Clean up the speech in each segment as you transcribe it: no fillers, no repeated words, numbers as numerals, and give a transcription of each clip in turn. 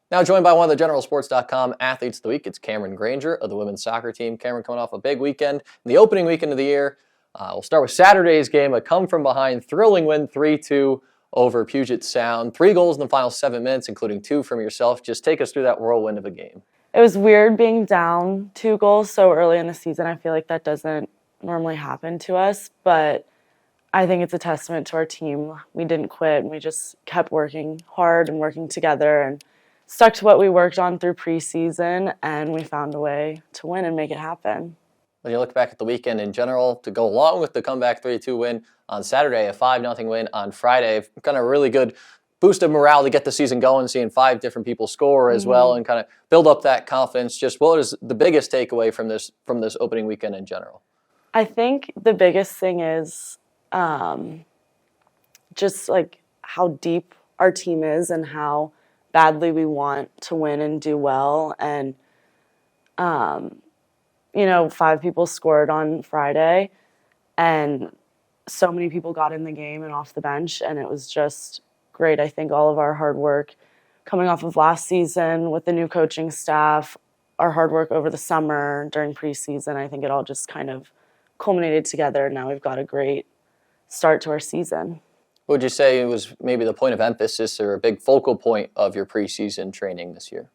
Now joined by one of the GeneralSports.com athletes of the week, it's Cameron Grainger of the women's soccer team. Cameron coming off a big weekend, the opening weekend of the year. We'll start with Saturday's game, a come-from-behind thrilling win 3-2 over Puget Sound. 3 goals in the final 7 minutes, including 2 from yourself. Just take us through that whirlwind of a game. It was weird being down 2 goals so early in the season. I feel like that doesn't normally happen to us, but I think it's a testament to our team. We didn't quit, and we just kept working hard and working together and stuck to what we worked on through preseason, and we found a way to win and make it happen. When you look back at the weekend in general, to go along with the comeback 3-2 win on Saturday, a 5-0 win on Friday, kind of a really good boost of morale to get the season going, seeing 5 different people score as well and kind of build up that confidence. Just what is the biggest takeaway from this opening weekend in general? I think the biggest thing is just like how deep our team is and how badly we want to win and do well. And 5 people scored on Friday, and so many people got in the game and off the bench, and it was just great. I think all of our hard work coming off of last season with the new coaching staff, our hard work over the summer during preseason, I think it all just kind of culminated together. Now we've got a great start to our season. What would you say was maybe the point of emphasis or a big focal point of your preseason training this year?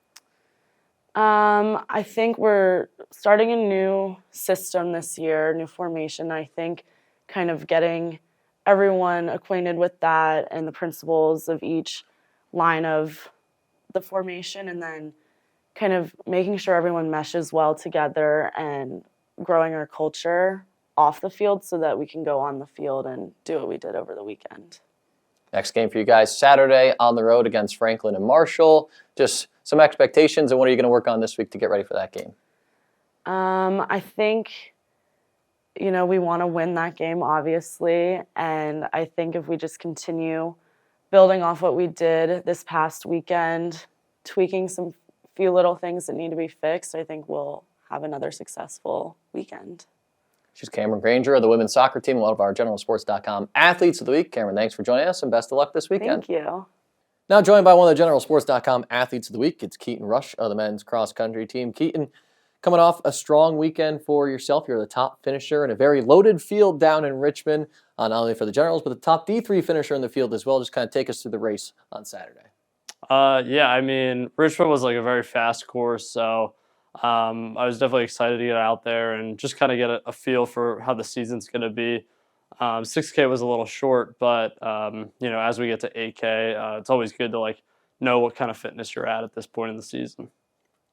I think we're starting a new system this year, new formation. I think kind of getting everyone acquainted with that and the principles of each line of the formation, and then kind of making sure everyone meshes well together and growing our culture off the field so that we can go on the field and do what we did over the weekend. Next game for you guys, Saturday on the road against Franklin and Marshall. Just some expectations, and what are you going to work on this week to get ready for that game? I think, we want to win that game, obviously, and I think if we just continue building off what we did this past weekend, tweaking some few little things that need to be fixed, I think we'll have another successful weekend. She's Cameron Grainger of the women's soccer team, one of our GeneralSports.com athletes of the week. Cameron, thanks for joining us, and best of luck this weekend. Thank you. Now joined by one of the GeneralSports.com athletes of the week, it's Keaton Rush of the men's cross-country team. Keaton, coming off a strong weekend for yourself. You're the top finisher in a very loaded field down in Richmond, not only for the Generals, but the top D3 finisher in the field as well. Just kind of take us through the race on Saturday. Richmond was like a very fast course, so I was definitely excited to get out there and just kind of get a feel for how the season's going to be. 6K was a little short, but as we get to 8K, it's always good to know what kind of fitness you're at this point in the season.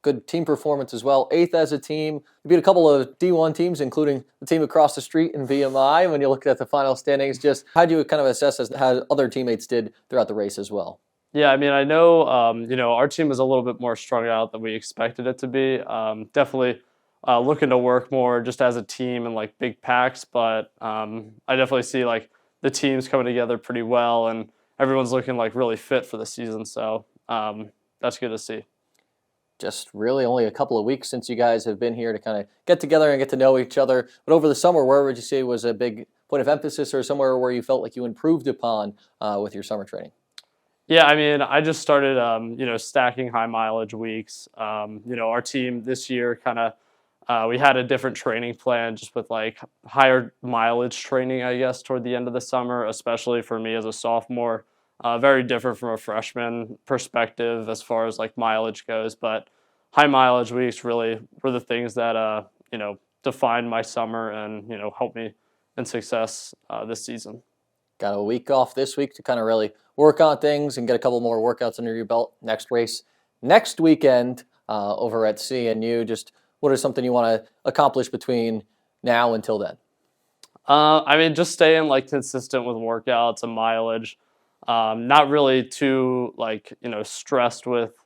Good team performance as well. 8th as a team. You beat a couple of D1 teams, including the team across the street in VMI. When you look at the final standings, just how do you kind of assess how other teammates did throughout the race as well? Yeah, I know, our team was a little bit more strung out than we expected it to be. Definitely looking to work more just as a team and big packs, but I definitely see the teams coming together pretty well, and everyone's looking really fit for the season, so that's good to see. Just really only a couple of weeks since you guys have been here to kind of get together and get to know each other. But over the summer, where would you say was a big point of emphasis or somewhere where you felt like you improved upon with your summer training? Yeah, I just started, stacking high mileage weeks. Our team this year we had a different training plan just with higher mileage training, I guess, toward the end of the summer, especially for me as a sophomore. Very different from a freshman perspective as far as mileage goes, but high mileage weeks really were the things that, defined my summer and, helped me in success this season. Got a week off this week to kind of really work on things and get a couple more workouts under your belt. Next race next weekend over at CNU. Just what is something you want to accomplish between now until then? Just staying consistent with workouts and mileage. Not really too stressed with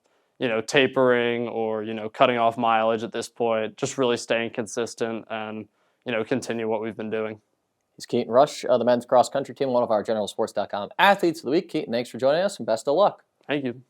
tapering or cutting off mileage at this point. Just really staying consistent and continue what we've been doing. He's Keaton Rush of the men's cross country team, one of our GeneralSports.com athletes of the week. Keaton, thanks for joining us and best of luck. Thank you.